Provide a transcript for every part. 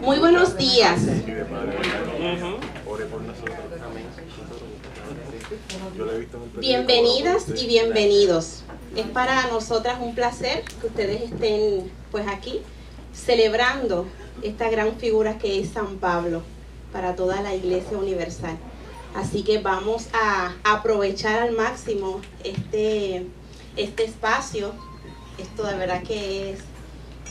Muy buenos días. Bienvenidas y bienvenidos. Es para nosotras un placer que ustedes estén pues aquí celebrando esta gran figura que es San Pablo para toda la Iglesia Universal. Así que vamos a aprovechar al máximo este espacio. Esto de verdad que es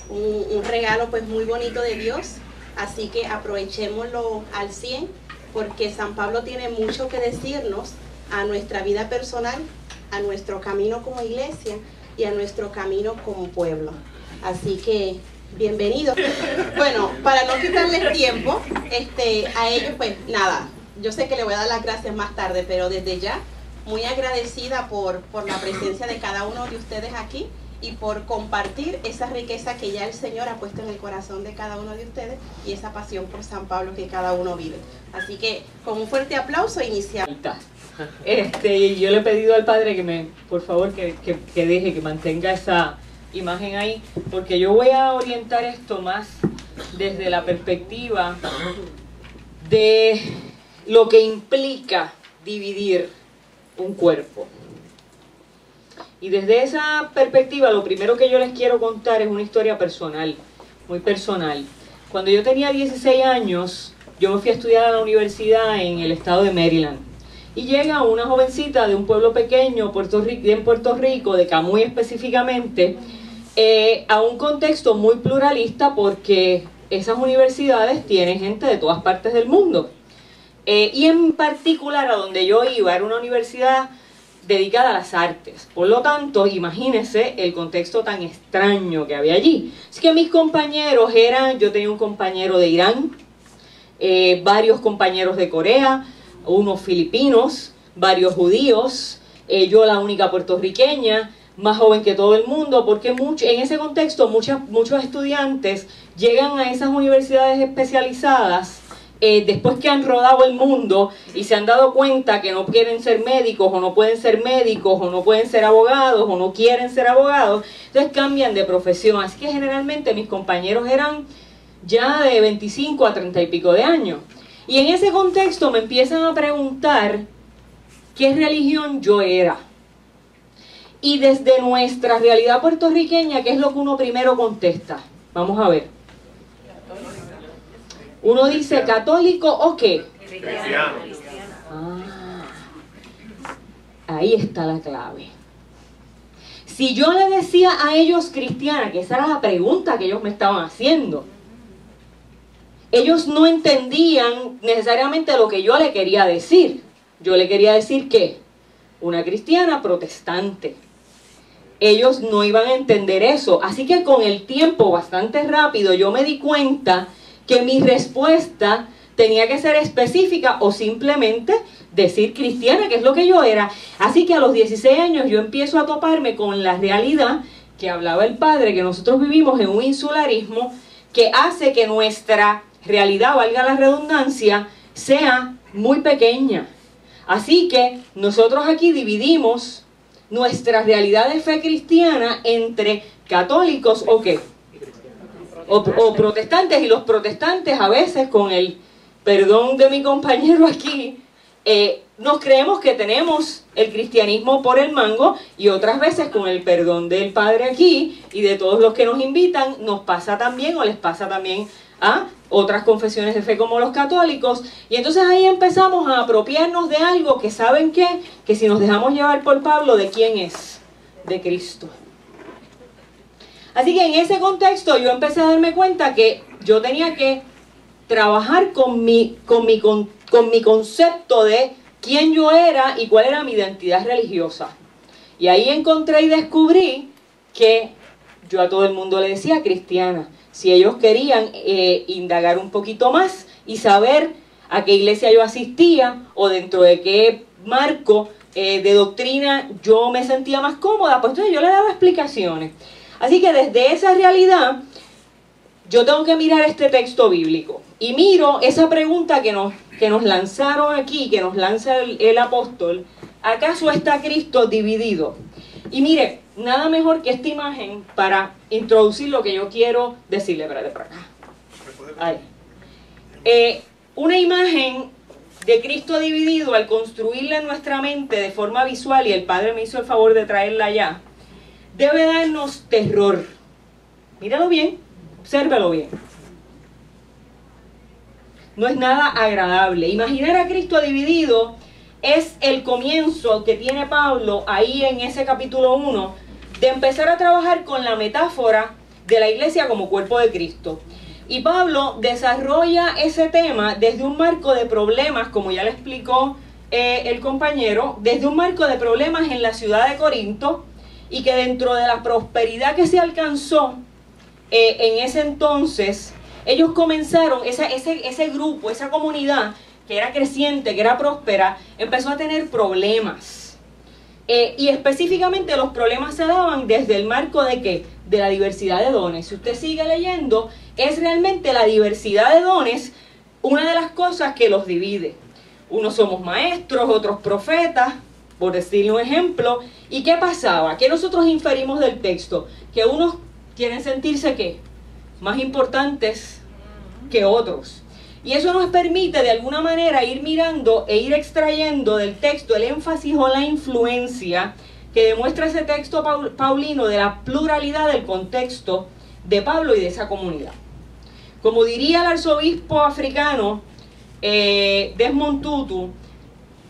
un regalo pues muy bonito de Dios. Así que aprovechémoslo al 100 porque San Pablo tiene mucho que decirnos a nuestra vida personal, a nuestro camino como iglesia y a nuestro camino como pueblo. Así que bienvenidos. Bueno, para no quitarles tiempo a ellos, pues nada, yo sé que le voy a dar las gracias más tarde, pero desde ya muy agradecida por la presencia de cada uno de ustedes aquí y por compartir esa riqueza que ya el Señor ha puesto en el corazón de cada uno de ustedes y esa pasión por San Pablo que cada uno vive. Así que con un fuerte aplauso iniciamos. Yo le he pedido al Padre que por favor, que deje, que mantenga esa imagen ahí, porque yo voy a orientar esto más desde la perspectiva de lo que implica dividir un cuerpo. Y desde esa perspectiva, lo primero que yo les quiero contar es una historia personal, muy personal. Cuando yo tenía 16 años, yo me fui a estudiar a la universidad en el estado de Maryland. Y llega una jovencita de un pueblo pequeño en Puerto Rico, de Camuy específicamente, a un contexto muy pluralista porque esas universidades tienen gente de todas partes del mundo. Y en particular a donde yo iba era una universidad dedicada a las artes. Por lo tanto, imagínense el contexto tan extraño que había allí. Así que mis compañeros yo tenía un compañero de Irán, varios compañeros de Corea, unos filipinos, varios judíos, yo la única puertorriqueña, más joven que todo el mundo, porque en ese contexto muchos estudiantes llegan a esas universidades especializadas después que han rodado el mundo y se han dado cuenta que no quieren ser médicos o no pueden ser médicos o no pueden ser abogados o no quieren ser abogados, entonces cambian de profesión. Así que generalmente mis compañeros eran ya de 25 a 30 y pico de años. Y en ese contexto me empiezan a preguntar qué religión yo era. Y desde nuestra realidad puertorriqueña, ¿qué es lo que uno primero contesta? Vamos a ver. Uno dice, ¿católico o qué? Cristiano. Ahí está la clave. Si yo le decía a ellos cristiana, que esa era la pregunta que ellos me estaban haciendo, ellos no entendían necesariamente lo que yo le quería decir. Yo le quería decir que una cristiana protestante. Ellos no iban a entender eso. Así que con el tiempo, bastante rápido, yo me di cuenta que mi respuesta tenía que ser específica o simplemente decir cristiana, que es lo que yo era. Así que a los 16 años yo empiezo a toparme con la realidad que hablaba el Padre, que nosotros vivimos en un insularismo que hace que nuestra realidad, valga la redundancia, sea muy pequeña. Así que nosotros aquí dividimos nuestra realidad de fe cristiana entre católicos o qué, o protestantes, y los protestantes a veces, con el perdón de mi compañero aquí, nos creemos que tenemos el cristianismo por el mango, y otras veces, con el perdón del Padre aquí y de todos los que nos invitan, nos pasa también o les pasa también a otras confesiones de fe como los católicos. Y entonces ahí empezamos a apropiarnos de algo que, ¿saben qué? Que si nos dejamos llevar por Pablo, ¿de quién es? De Cristo. Así que en ese contexto yo empecé a darme cuenta que yo tenía que trabajar con mi concepto de quién yo era y cuál era mi identidad religiosa. Y ahí encontré y descubrí que yo a todo el mundo le decía cristiana. Si ellos querían indagar un poquito más y saber a qué iglesia yo asistía o dentro de qué marco de doctrina yo me sentía más cómoda, pues entonces yo le daba explicaciones. Así que desde esa realidad yo tengo que mirar este texto bíblico y miro esa pregunta que nos lanzaron aquí, que nos lanza el apóstol: ¿acaso está Cristo dividido? Y mire, nada mejor que esta imagen para introducir lo que yo quiero decirle. Espérate por acá. Ahí. Una imagen de Cristo dividido, al construirla en nuestra mente de forma visual, y el Padre me hizo el favor de traerla allá, debe darnos terror. Míralo bien, obsérvalo bien. No es nada agradable. Imaginar a Cristo dividido es el comienzo que tiene Pablo ahí en ese capítulo 1, de empezar a trabajar con la metáfora de la iglesia como cuerpo de Cristo. Y Pablo desarrolla ese tema desde un marco de problemas, como ya le explicó el compañero, desde un marco de problemas en la ciudad de Corinto, y que dentro de la prosperidad que se alcanzó en ese entonces, ellos comenzaron, ese grupo, esa comunidad que era creciente, que era próspera, empezó a tener problemas. Y específicamente los problemas se daban desde el marco de ¿qué? De la diversidad de dones. Si usted sigue leyendo, es realmente la diversidad de dones una de las cosas que los divide. Unos somos maestros, otros profetas, por decirle un ejemplo. ¿Y qué pasaba? ¿Qué nosotros inferimos del texto? Que unos quieren sentirse ¿qué? Más importantes que otros. Y eso nos permite de alguna manera ir mirando e ir extrayendo del texto el énfasis o la influencia que demuestra ese texto paulino de la pluralidad del contexto de Pablo y de esa comunidad. Como diría el arzobispo africano Desmond Tutu,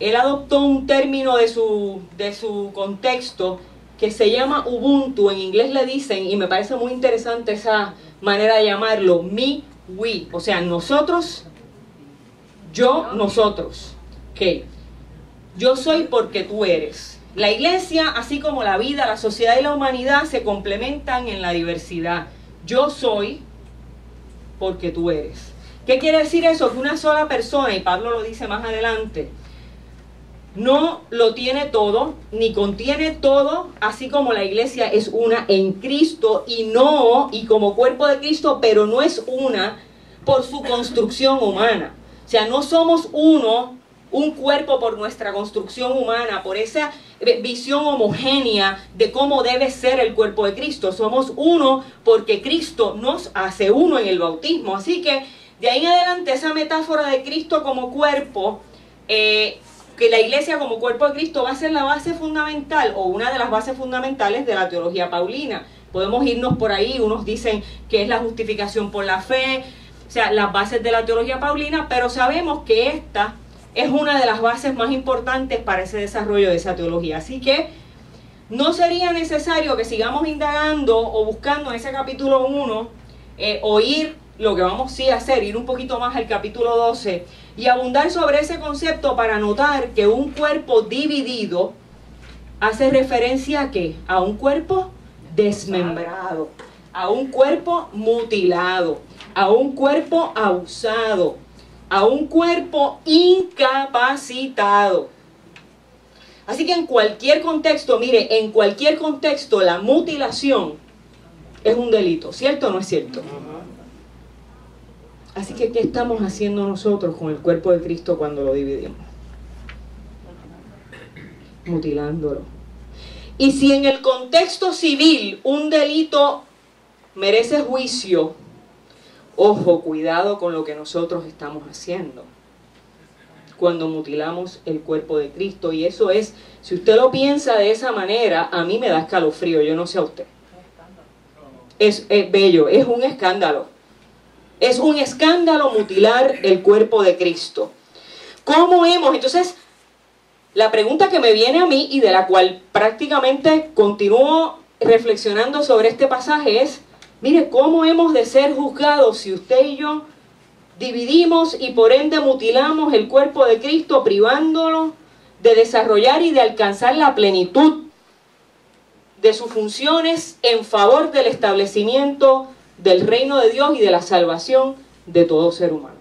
él adoptó un término de su contexto que se llama Ubuntu. En inglés le dicen, y me parece muy interesante esa manera de llamarlo, me, we, o sea, nosotros, yo, nosotros. ¿Qué? Yo soy porque tú eres. La iglesia, así como la vida, la sociedad y la humanidad, se complementan en la diversidad. Yo soy porque tú eres. ¿Qué quiere decir eso? Que una sola persona, y Pablo lo dice más adelante, no lo tiene todo, ni contiene todo, así como la iglesia es una en Cristo y como cuerpo de Cristo, pero no es una por su construcción humana. O sea, no somos un cuerpo por nuestra construcción humana, por esa visión homogénea de cómo debe ser el cuerpo de Cristo. Somos uno porque Cristo nos hace uno en el bautismo. Así que de ahí en adelante esa metáfora de Cristo como cuerpo, que la iglesia como cuerpo de Cristo va a ser la base fundamental o una de las bases fundamentales de la teología paulina. Podemos irnos por ahí, unos dicen que es la justificación por la fe, o sea, las bases de la teología paulina, pero sabemos que esta es una de las bases más importantes para ese desarrollo de esa teología. Así que no sería necesario que sigamos indagando o buscando en ese capítulo 1, o ir, lo que vamos sí a hacer, ir un poquito más al capítulo 12 y abundar sobre ese concepto para notar que un cuerpo dividido hace referencia a ¿qué? A un cuerpo desmembrado, a un cuerpo mutilado, a un cuerpo abusado, a un cuerpo incapacitado. Así que en cualquier contexto, mire, en cualquier contexto la mutilación es un delito, ¿cierto o no es cierto? Así que ¿qué estamos haciendo nosotros con el cuerpo de Cristo cuando lo dividimos? Mutilándolo. Y si en el contexto civil un delito merece juicio, ojo, cuidado con lo que nosotros estamos haciendo cuando mutilamos el cuerpo de Cristo. Y eso es, si usted lo piensa de esa manera, a mí me da escalofrío, yo no sé a usted. Es bello, es un escándalo. Es un escándalo mutilar el cuerpo de Cristo. ¿Cómo hemos? Entonces, la pregunta que me viene a mí y de la cual prácticamente continúo reflexionando sobre este pasaje es, mire, ¿cómo hemos de ser juzgados si usted y yo dividimos y por ende mutilamos el cuerpo de Cristo, privándolo de desarrollar y de alcanzar la plenitud de sus funciones en favor del establecimiento del reino de Dios y de la salvación de todo ser humano?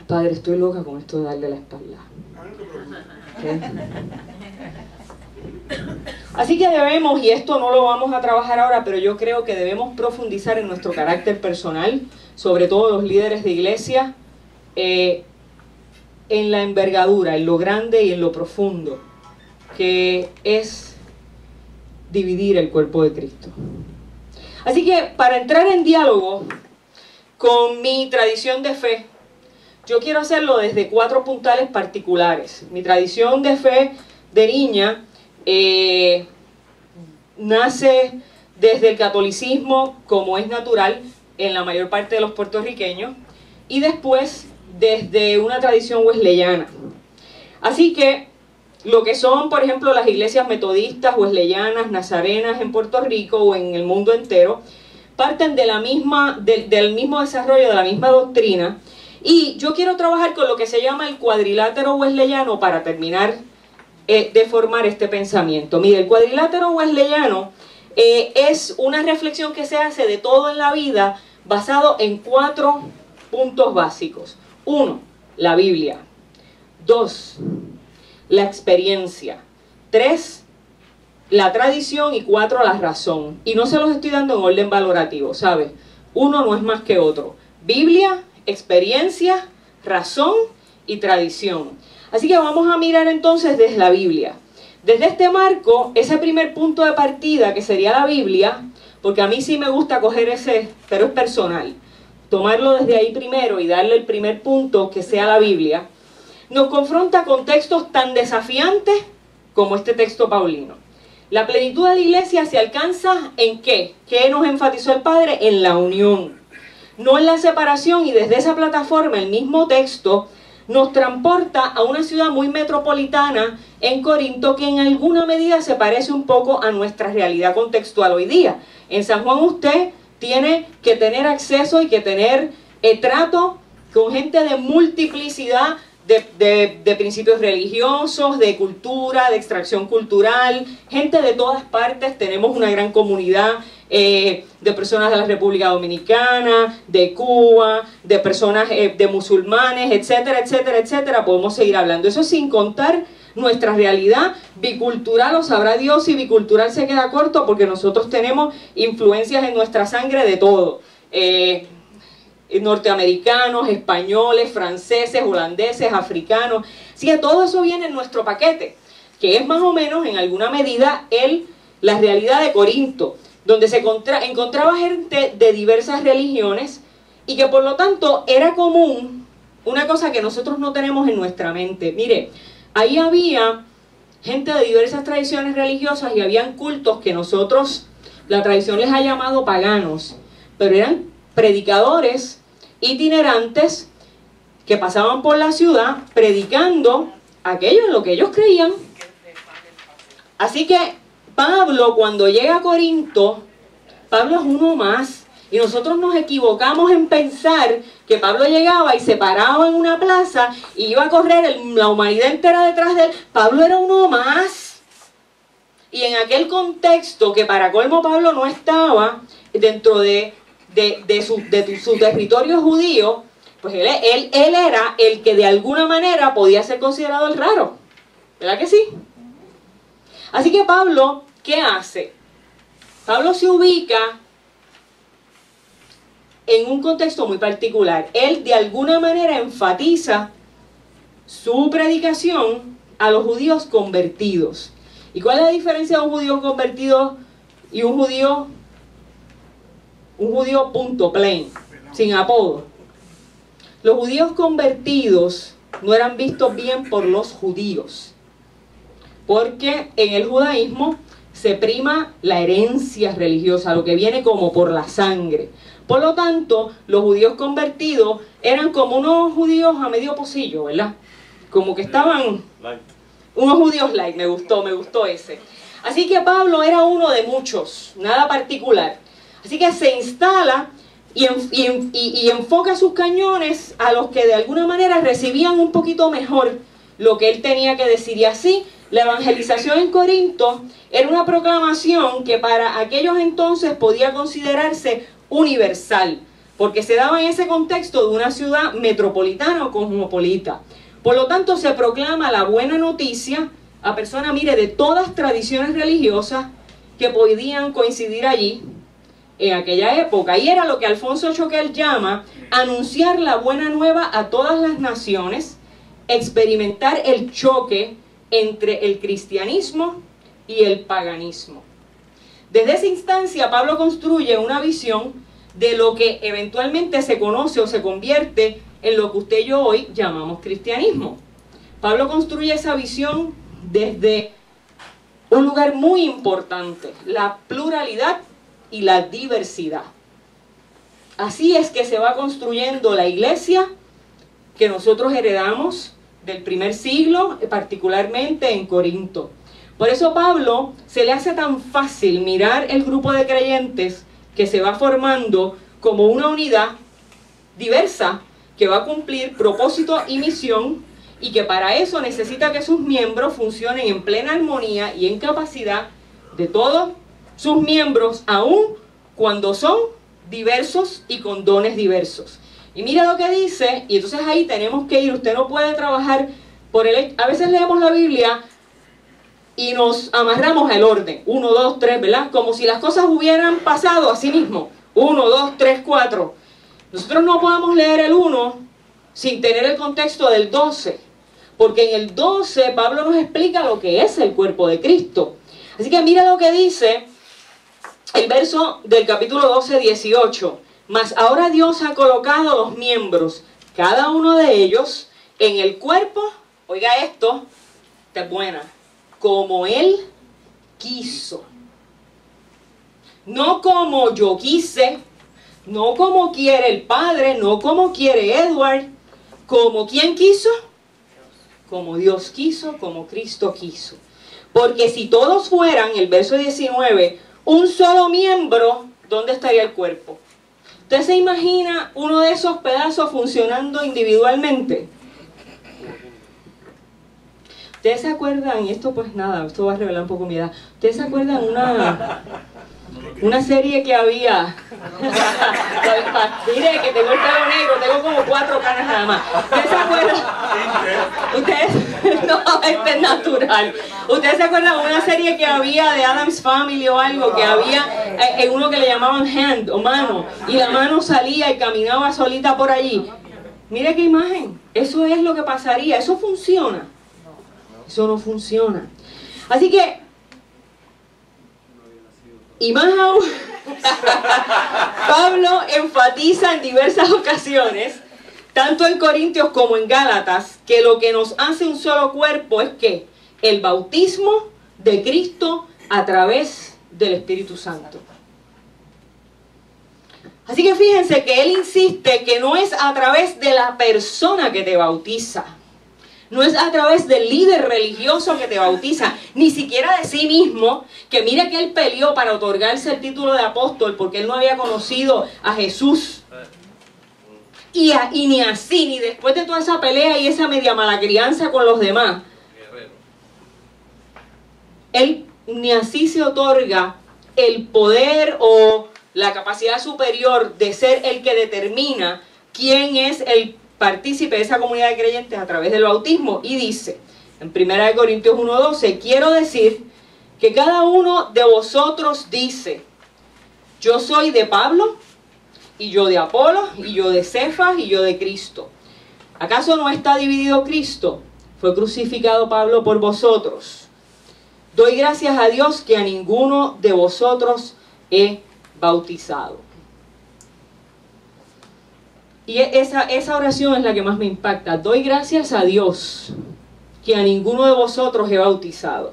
Padre, estoy loca con esto de darle la espalda. ¿Qué? Así que debemos, y esto no lo vamos a trabajar ahora, pero yo creo que debemos profundizar en nuestro carácter personal, sobre todo los líderes de iglesia, en la envergadura, en lo grande y en lo profundo, que es dividir el cuerpo de Cristo. Así que para entrar en diálogo con mi tradición de fe. Yo quiero hacerlo desde 4 puntales particulares. Mi tradición de fe de niña nace desde el catolicismo, como es natural en la mayor parte de los puertorriqueños, y después desde una tradición wesleyana. Así que lo que son, por ejemplo, las iglesias metodistas, wesleyanas, nazarenas en Puerto Rico o en el mundo entero, parten de del mismo desarrollo, de la misma doctrina. Y yo quiero trabajar con lo que se llama el cuadrilátero wesleyano para terminar de formar este pensamiento. Mire, el cuadrilátero wesleyano es una reflexión que se hace de todo en la vida basado en 4 puntos básicos. 1, la Biblia. 2, la experiencia. 3, la tradición. Y 4, la razón. Y no se los estoy dando en orden valorativo, ¿sabe? Uno no es más que otro. Biblia, experiencia, razón y tradición. Así que vamos a mirar entonces desde la Biblia. Desde este marco, ese primer punto de partida que sería la Biblia, porque a mí sí me gusta coger ese, pero es personal, tomarlo desde ahí primero y darle el primer punto que sea la Biblia, nos confronta con textos tan desafiantes como este texto paulino. La plenitud de la iglesia se alcanza ¿en qué? ¿Qué nos enfatizó el Padre? En la unión, no en la separación. Y desde esa plataforma el mismo texto nos transporta a una ciudad muy metropolitana en Corinto, que en alguna medida se parece un poco a nuestra realidad contextual hoy día. En San Juan usted tiene que tener acceso y que tener trato con gente de multiplicidad de principios religiosos, de cultura, de extracción cultural, gente de todas partes. Tenemos una gran comunidad de personas de la República Dominicana, de Cuba, de personas de musulmanes, etcétera, etcétera, etcétera. Podemos seguir hablando. Eso sin contar nuestra realidad bicultural, o sabrá Dios si bicultural se queda corto, porque nosotros tenemos influencias en nuestra sangre de todo. Norteamericanos, españoles, franceses, holandeses, africanos. Así que todo eso viene en nuestro paquete, que es más o menos en alguna medida la realidad de Corinto, donde se encontraba gente de diversas religiones y que por lo tanto era común una cosa que nosotros no tenemos en nuestra mente. Mire, ahí había gente de diversas tradiciones religiosas y habían cultos que la tradición les ha llamado paganos, pero eran predicadores itinerantes que pasaban por la ciudad predicando aquello en lo que ellos creían. Así que Pablo, cuando llega a Corinto, Pablo es uno más. Y nosotros nos equivocamos en pensar que Pablo llegaba y se paraba en una plaza y iba a correr la humanidad entera detrás de él. Pablo era uno más. Y en aquel contexto, que para colmo Pablo no estaba dentro de su territorio judío, pues él era el que de alguna manera podía ser considerado el raro. ¿Verdad que sí? Así que Pablo, ¿qué hace? Pablo se ubica en un contexto muy particular. Él de alguna manera enfatiza su predicación a los judíos convertidos. ¿Y cuál es la diferencia de un judío convertido y un judío punto plain, sin apodo? Los judíos convertidos no eran vistos bien por los judíos, porque en el judaísmo se prima la herencia religiosa, lo que viene como por la sangre. Por lo tanto, los judíos convertidos eran como unos judíos a medio pocillo, ¿verdad? Como que estaban unos judíos light. Me gustó ese. Así que Pablo era uno de muchos, nada particular. Así que se instala y enfoca sus cañones a los que de alguna manera recibían un poquito mejor lo que él tenía que decir. Y así, la evangelización en Corinto era una proclamación que para aquellos entonces podía considerarse universal, porque se daba en ese contexto de una ciudad metropolitana o cosmopolita. Por lo tanto, se proclama la buena noticia a personas, mire, de todas tradiciones religiosas que podían coincidir allí en aquella época. Y era lo que Alfonso Choquel llama anunciar la buena nueva a todas las naciones, experimentar el choque entre el cristianismo y el paganismo. Desde esa instancia, Pablo construye una visión de lo que eventualmente se conoce o se convierte en lo que usted y yo hoy llamamos cristianismo. Pablo construye esa visión desde un lugar muy importante, la pluralidad y la diversidad. Así es que se va construyendo la iglesia que nosotros heredamos del primer siglo, particularmente en Corinto. Por eso Pablo se le hace tan fácil mirar el grupo de creyentes que se va formando como una unidad diversa que va a cumplir propósito y misión, y que para eso necesita que sus miembros funcionen en plena armonía y en capacidad de todos sus miembros, aun cuando son diversos y con dones diversos. Y mira lo que dice, y entonces ahí tenemos que ir. Usted no puede trabajar por a veces leemos la Biblia y nos amarramos al orden, 1, 2, 3, ¿verdad? Como si las cosas hubieran pasado así mismo, 1, 2, 3, 4. Nosotros no podemos leer el 1 sin tener el contexto del 12, porque en el 12 Pablo nos explica lo que es el cuerpo de Cristo. Así que mira lo que dice el verso del capítulo 12, 18. Mas ahora Dios ha colocado los miembros, cada uno de ellos, en el cuerpo, oiga esto, esta es buena, como Él quiso. No como yo quise, no como quiere el Padre, no como quiere Edward, como ¿quién quiso? Como Dios quiso, como Cristo quiso. Porque si todos fueran, el verso 19, un solo miembro, ¿dónde estaría el cuerpo? ¿Usted se imagina uno de esos pedazos funcionando individualmente? ¿Ustedes se acuerdan? Y esto pues nada, esto va a revelar un poco mi edad. ¿Ustedes se acuerdan una serie que había? Mire que tengo el pelo negro, tengo como 4 canas nada más. ¿Ustedes se acuerdan? ¿Ustedes? No, este es natural. ¿Ustedes se acuerdan de una serie que había de Addams Family o algo? Que había en uno que le llamaban hand o mano, y la mano salía y caminaba solita por allí. Mire qué imagen. Eso es lo que pasaría. Eso funciona. Eso no funciona. Así que, y más aún, Pablo enfatiza en diversas ocasiones, tanto en Corintios como en Gálatas, que lo que nos hace un solo cuerpo es que el bautismo de Cristo a través del Espíritu Santo. Así que fíjense que él insiste que no es a través de la persona que te bautiza, no es a través del líder religioso que te bautiza, ni siquiera de sí mismo, que mira que él peleó para otorgarse el título de apóstol porque él no había conocido a Jesús. Y ni así, ni después de toda esa pelea y esa media mala crianza con los demás, él ni así se otorga el poder o la capacidad superior de ser el que determina quién es el partícipe de esa comunidad de creyentes a través del bautismo. Y dice en 1 Corintios 1:12, quiero decir que cada uno de vosotros dice, yo soy de Pablo, y yo de Apolo, y yo de Cefas, y yo de Cristo. ¿Acaso no está dividido Cristo? Fue crucificado Pablo por vosotros. Doy gracias a Dios que a ninguno de vosotros he bautizado. Y esa oración es la que más me impacta. Doy gracias a Dios que a ninguno de vosotros he bautizado.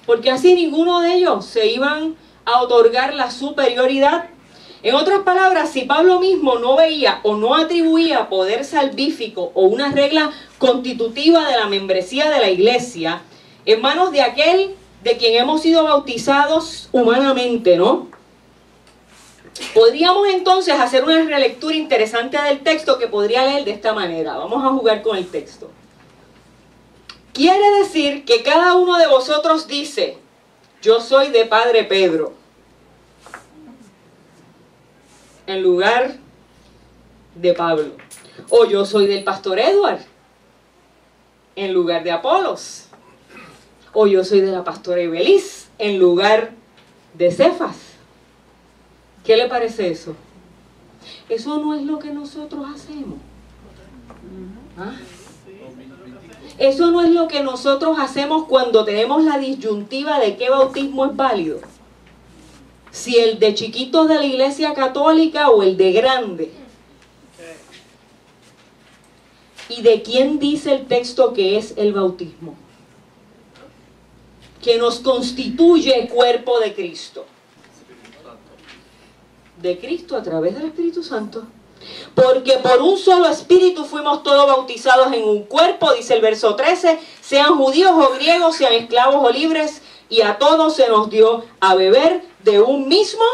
Porque así ninguno de ellos se iban a otorgar la superioridad. En otras palabras, si Pablo mismo no veía o no atribuía poder salvífico o una regla constitutiva de la membresía de la iglesia en manos de aquel de quien hemos sido bautizados humanamente, ¿no? Podríamos entonces hacer una relectura interesante del texto que podría leer de esta manera. Vamos a jugar con el texto. Quiere decir que cada uno de vosotros dice, yo soy de Padre Pedro, en lugar de Pablo. O yo soy del Pastor Edward, en lugar de Apolos. O yo soy de la Pastora Ibeliz, en lugar de Cefas. ¿Qué le parece eso? Eso no es lo que nosotros hacemos. ¿Ah? Eso no es lo que nosotros hacemos cuando tenemos la disyuntiva de qué bautismo es válido. si el de chiquitos de la Iglesia Católica o el de grande. ¿Y de quién dice el texto que es el bautismo? Que nos constituye cuerpo de Cristo. De Cristo a través del Espíritu Santo. Porque por un solo Espíritu fuimos todos bautizados en un cuerpo, dice el verso 13, sean judíos o griegos, sean esclavos o libres, y a todos se nos dio a beber de un mismo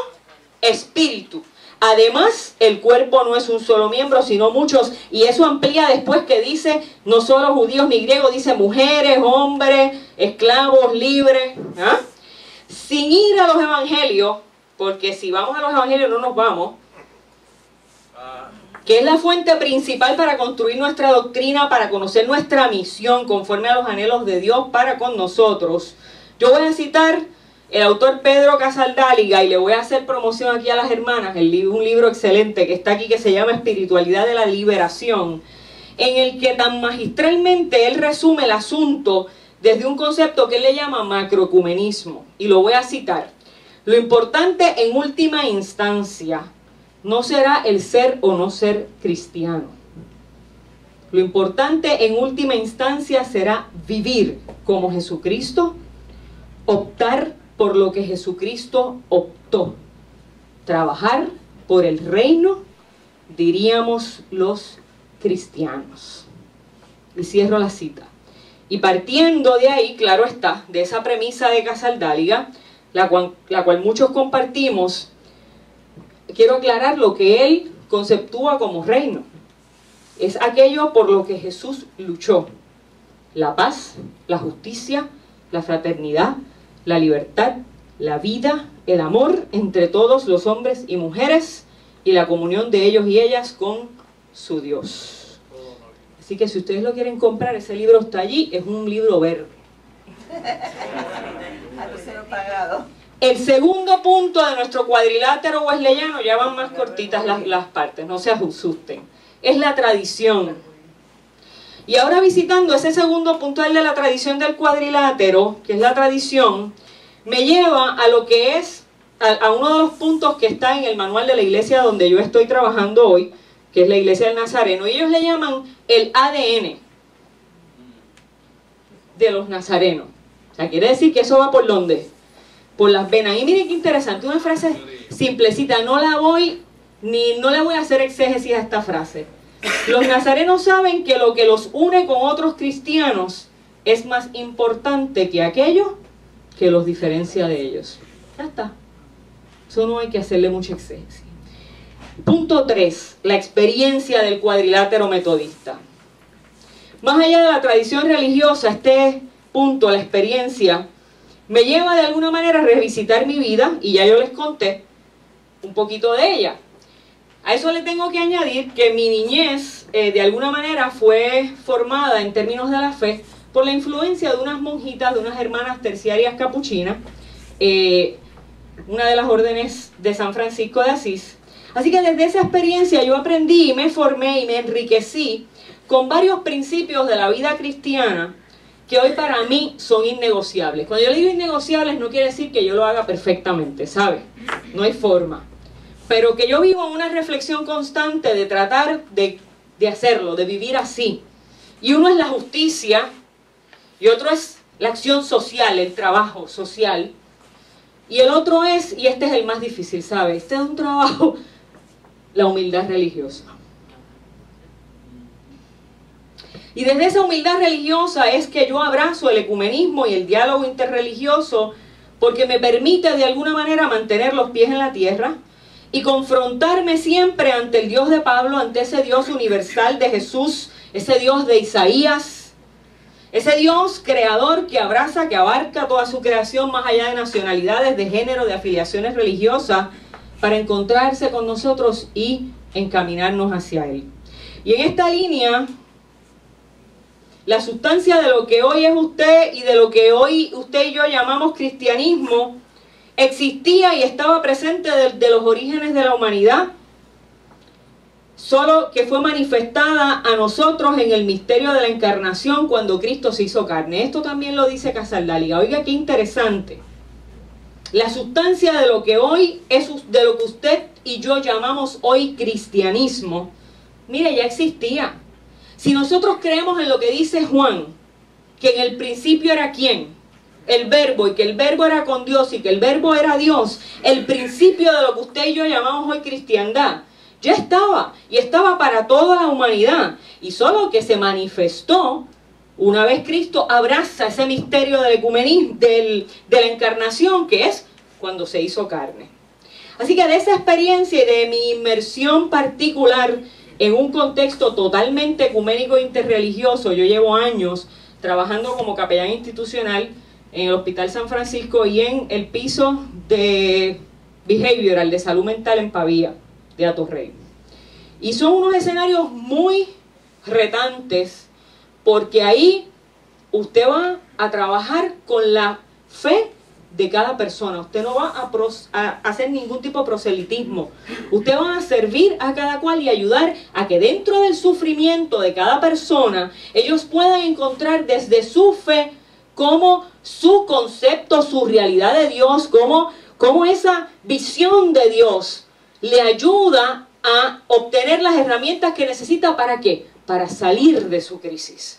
Espíritu. Además, el cuerpo no es un solo miembro, sino muchos, y eso amplía después que dice, no solo judíos ni griegos, dice mujeres, hombres, esclavos, libres, ¿ah? Sin ir a los evangelios, porque si vamos a los evangelios no nos vamos, que es la fuente principal para construir nuestra doctrina, para conocer nuestra misión conforme a los anhelos de Dios para con nosotros. Yo voy a citar el autor Pedro Casaldáliga y le voy a hacer promoción aquí a las hermanas, un libro excelente que está aquí que se llama Espiritualidad de la Liberación, en el que tan magistralmente él resume el asunto desde un concepto que él le llama macroecumenismo. Y lo voy a citar. Lo importante en última instancia no será el ser o no ser cristiano. Lo importante en última instancia será vivir como Jesucristo, optar por lo que Jesucristo optó, trabajar por el reino, diríamos los cristianos. Y cierro la cita. Y partiendo de ahí, claro está, de esa premisa de Casaldáliga, la cual muchos compartimos, quiero aclarar lo que él conceptúa como reino. Es aquello por lo que Jesús luchó. La paz, la justicia, la fraternidad, la libertad, la vida, el amor entre todos los hombres y mujeres y la comunión de ellos y ellas con su Dios. Así que si ustedes lo quieren comprar, ese libro está allí, es un libro verde. El segundo punto de nuestro cuadrilátero wesleyano, ya van más cortitas las partes, no se asusten, es la tradición. Y ahora visitando ese segundo punto, el de la tradición del cuadrilátero, que es la tradición, me lleva a lo que es, a uno de los puntos que está en el manual de la iglesia donde yo estoy trabajando hoy, que es la iglesia del Nazareno, y ellos le llaman el ADN de los nazarenos. O sea, quiere decir que eso va por ¿dónde? Por las venas. Y miren qué interesante, una frase simplecita, no le voy a hacer exégesis a esta frase. Los nazarenos saben que lo que los une con otros cristianos es más importante que aquello que los diferencia de ellos. Ya está. Eso no hay que hacerle mucha exégesis. Punto 3. La experiencia del cuadrilátero metodista. Más allá de la tradición religiosa, este punto, la experiencia, me lleva de alguna manera a revisitar mi vida, y ya yo les conté un poquito de ella. A eso le tengo que añadir que mi niñez de alguna manera fue formada en términos de la fe por la influencia de unas monjitas, de unas hermanas terciarias capuchinas, una de las órdenes de San Francisco de Asís. Así que desde esa experiencia yo aprendí y me formé y me enriquecí con varios principios de la vida cristiana que hoy para mí son innegociables. Cuando yo digo innegociables no quiere decir que yo lo haga perfectamente, ¿sabe? No hay forma. Pero que yo vivo una reflexión constante de tratar de hacerlo, de vivir así. Y uno es la justicia, y otro es la acción social, el trabajo social. Y el otro es, y este es el más difícil, ¿sabe? Este es un trabajo, la humildad religiosa. Y desde esa humildad religiosa es que yo abrazo el ecumenismo y el diálogo interreligioso, porque me permite de alguna manera mantener los pies en la tierra y confrontarme siempre ante el Dios de Pablo, ante ese Dios universal de Jesús, ese Dios de Isaías, ese Dios creador que abraza, que abarca toda su creación más allá de nacionalidades, de género, de afiliaciones religiosas, para encontrarse con nosotros y encaminarnos hacia Él. Y en esta línea, la sustancia de lo que hoy es usted y de lo que hoy usted y yo llamamos cristianismo, existía y estaba presente desde los orígenes de la humanidad, solo que fue manifestada a nosotros en el misterio de la encarnación cuando Cristo se hizo carne. Esto también lo dice Casaldáliga. Oiga qué interesante. la sustancia de lo que hoy es, de lo que usted y yo llamamos hoy cristianismo, mire, ya existía. Si nosotros creemos en lo que dice Juan, que en el principio era ¿quién? El verbo, y que el verbo era con Dios y que el verbo era Dios, el principio de lo que usted y yo llamamos hoy cristiandad, ya estaba, y estaba para toda la humanidad, y solo que se manifestó una vez Cristo abraza ese misterio del ecumenismo, de la encarnación, que es cuando se hizo carne. Así que de esa experiencia y de mi inmersión particular en un contexto totalmente ecuménico e interreligioso, yo llevo años trabajando como capellán institucional en el Hospital San Francisco y en el piso de behavioral, de salud mental en Pavía, de Atorrey. Y son unos escenarios muy retantes, porque ahí usted va a trabajar con la fe de cada persona. Usted no va a hacer ningún tipo de proselitismo. Usted va a servir a cada cual y ayudar a que dentro del sufrimiento de cada persona, ellos puedan encontrar desde su fe como su concepto, su realidad de Dios, como esa visión de Dios le ayuda a obtener las herramientas que necesita. ¿Para qué? Para salir de su crisis.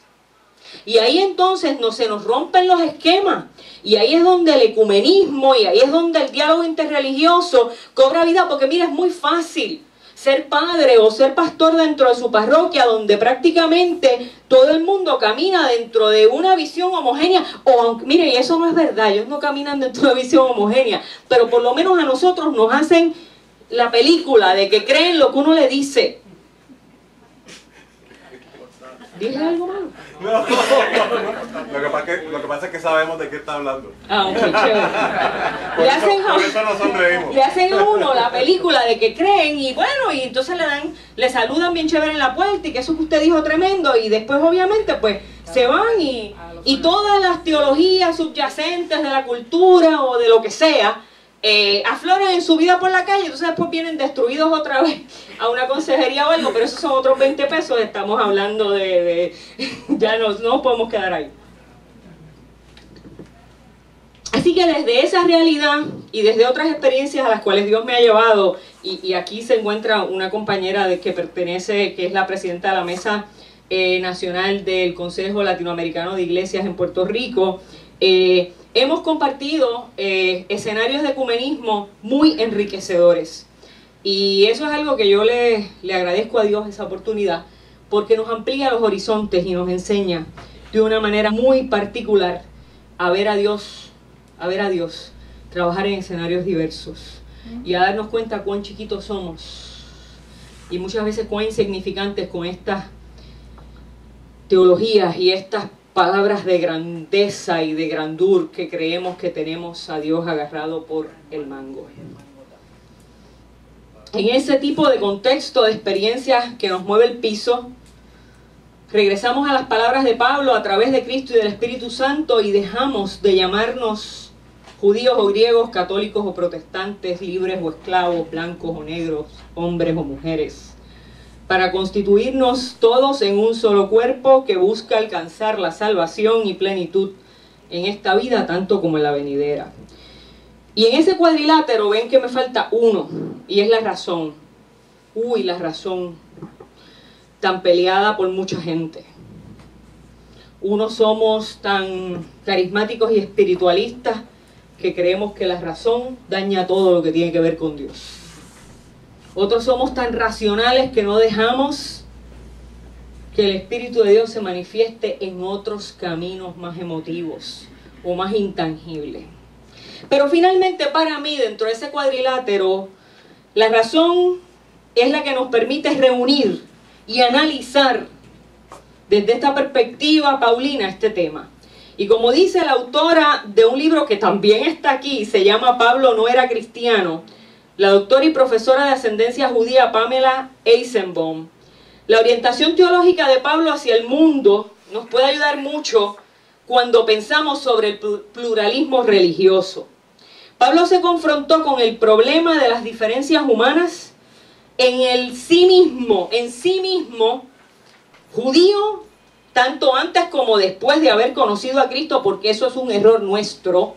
Y ahí entonces se nos rompen los esquemas, y ahí es donde el ecumenismo, y ahí es donde el diálogo interreligioso cobra vida, porque mira, es muy fácil ser padre o ser pastor dentro de su parroquia, donde prácticamente todo el mundo camina dentro de una visión homogénea, miren, y eso no es verdad, ellos no caminan dentro de una visión homogénea, pero por lo menos a nosotros nos hacen la película de que creen lo que uno le dice. ¿Dije algo malo? No. Lo que pasa es que sabemos de qué está hablando. Ah, ok, chévere. Por eso nos sonreímos. Le hacen a uno la película de que creen, y bueno, y entonces le saludan bien chévere en la puerta, y que eso que usted dijo tremendo, y después obviamente pues se van y todas las teologías subyacentes de la cultura o de lo que sea afloran en su vida por la calle, entonces después vienen destruidos otra vez a una consejería o algo, pero esos son otros 20 pesos, estamos hablando ya no podemos quedar ahí. Así que desde esa realidad y desde otras experiencias a las cuales Dios me ha llevado, y aquí se encuentra una compañera que es la presidenta de la Mesa Nacional del Consejo Latinoamericano de Iglesias en Puerto Rico, hemos compartido escenarios de ecumenismo muy enriquecedores, y eso es algo que yo le agradezco a Dios, esa oportunidad, porque nos amplía los horizontes y nos enseña de una manera muy particular a ver a Dios, trabajar en escenarios diversos y a darnos cuenta cuán chiquitos somos y muchas veces cuán insignificantes con estas teologías y estas palabras de grandeza y de grandeur que creemos que tenemos a Dios agarrado por el mango. En ese tipo de contexto, de experiencias que nos mueve el piso, regresamos a las palabras de Pablo a través de Cristo y del Espíritu Santo, y dejamos de llamarnos judíos o griegos, católicos o protestantes, libres o esclavos, blancos o negros, hombres o mujeres, para constituirnos todos en un solo cuerpo que busca alcanzar la salvación y plenitud en esta vida tanto como en la venidera. Y en ese cuadrilátero ven que me falta uno, y es la razón. La razón tan peleada por mucha gente. Unos somos tan carismáticos y espiritualistas que creemos que la razón daña todo lo que tiene que ver con Dios. Otros somos tan racionales que no dejamos que el Espíritu de Dios se manifieste en otros caminos más emotivos o más intangibles. Pero finalmente, para mí, dentro de ese cuadrilátero, la razón es la que nos permite reunir y analizar desde esta perspectiva paulina este tema. Y como dice la autora de un libro que también está aquí, se llama Pablo no era cristiano, la doctora y profesora de ascendencia judía Pamela Eisenbaum, la orientación teológica de Pablo hacia el mundo nos puede ayudar mucho cuando pensamos sobre el pluralismo religioso. Pablo se confrontó con el problema de las diferencias humanas en sí mismo, judío, tanto antes como después de haber conocido a Cristo, porque eso es un error nuestro.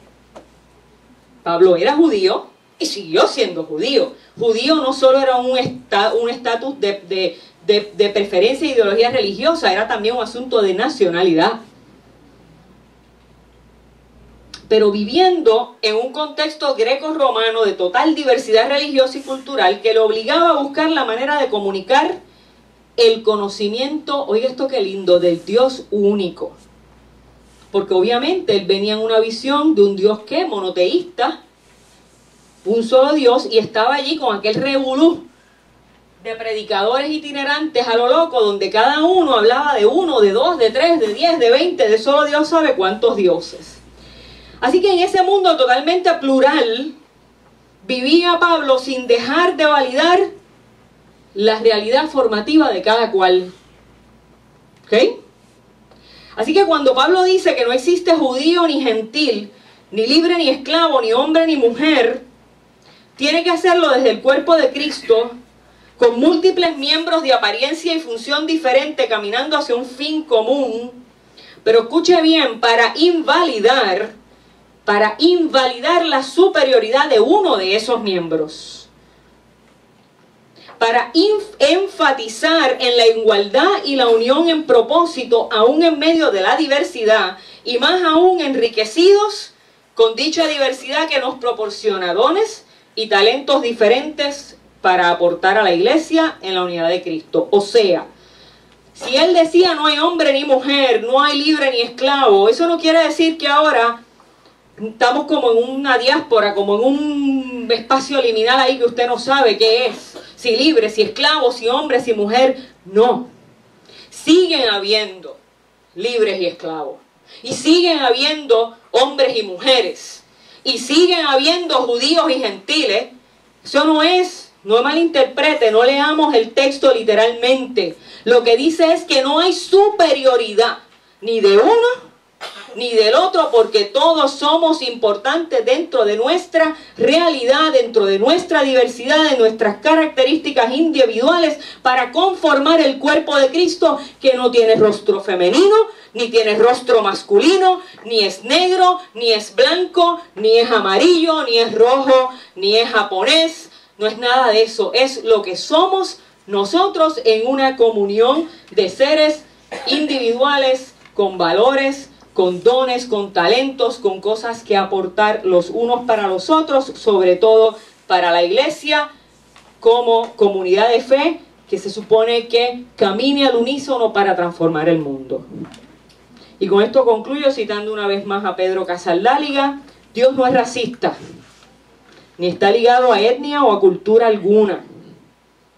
Pablo era judío y siguió siendo judío. Judío no solo era un estatus de preferencia e ideología religiosa, era también un asunto de nacionalidad. Pero viviendo en un contexto greco-romano de total diversidad religiosa y cultural que lo obligaba a buscar la manera de comunicar el conocimiento, oiga esto qué lindo, del Dios único. Porque obviamente él venía en una visión de un Dios que monoteísta, un solo Dios, y estaba allí con aquel revolú de predicadores itinerantes a lo loco, donde cada uno hablaba de uno, de dos, de tres, de 10, de 20, de solo Dios sabe cuántos dioses. Así que en ese mundo totalmente plural, vivía Pablo sin dejar de validar la realidad formativa de cada cual. ¿Ok? Así que cuando Pablo dice que no existe judío ni gentil, ni libre ni esclavo, ni hombre ni mujer, tiene que hacerlo desde el cuerpo de Cristo, con múltiples miembros de apariencia y función diferente, caminando hacia un fin común. Pero escuche bien, para invalidar la superioridad de uno de esos miembros, para enfatizar en la igualdad y la unión en propósito, aún en medio de la diversidad, y más aún enriquecidos con dicha diversidad que nos proporciona dones y talentos diferentes para aportar a la iglesia en la unidad de Cristo. O sea, si él decía no hay hombre ni mujer, no hay libre ni esclavo, eso no quiere decir que ahora estamos como en una diáspora, como en un espacio liminal ahí que usted no sabe qué es, si libre, si esclavo, si hombre, si mujer. No, siguen habiendo libres y esclavos, y siguen habiendo hombres y mujeres, y siguen habiendo judíos y gentiles. Eso no es, no malinterprete, no leamos el texto literalmente. Lo que dice es que no hay superioridad ni de uno ni del otro, porque todos somos importantes dentro de nuestra realidad, dentro de nuestra diversidad, de nuestras características individuales, para conformar el cuerpo de Cristo, que no tiene rostro femenino, ni tiene rostro masculino, ni es negro, ni es blanco, ni es amarillo, ni es rojo, ni es japonés. No es nada de eso, es lo que somos nosotros en una comunión de seres individuales con valores, con dones, con talentos, con cosas que aportar los unos para los otros, sobre todo para la iglesia como comunidad de fe que se supone que camine al unísono para transformar el mundo. Y con esto concluyo citando una vez más a Pedro Casaldáliga: Dios no es racista, ni está ligado a etnia o a cultura alguna.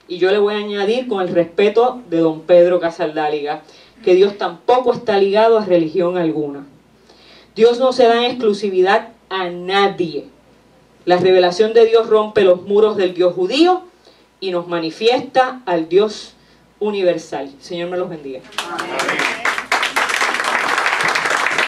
Y yo le voy a añadir, con el respeto de don Pedro Casaldáliga, que Dios tampoco está ligado a religión alguna. Dios no se da en exclusividad a nadie. La revelación de Dios rompe los muros del Dios judío y nos manifiesta al Dios universal. Señor me los bendiga. Amén.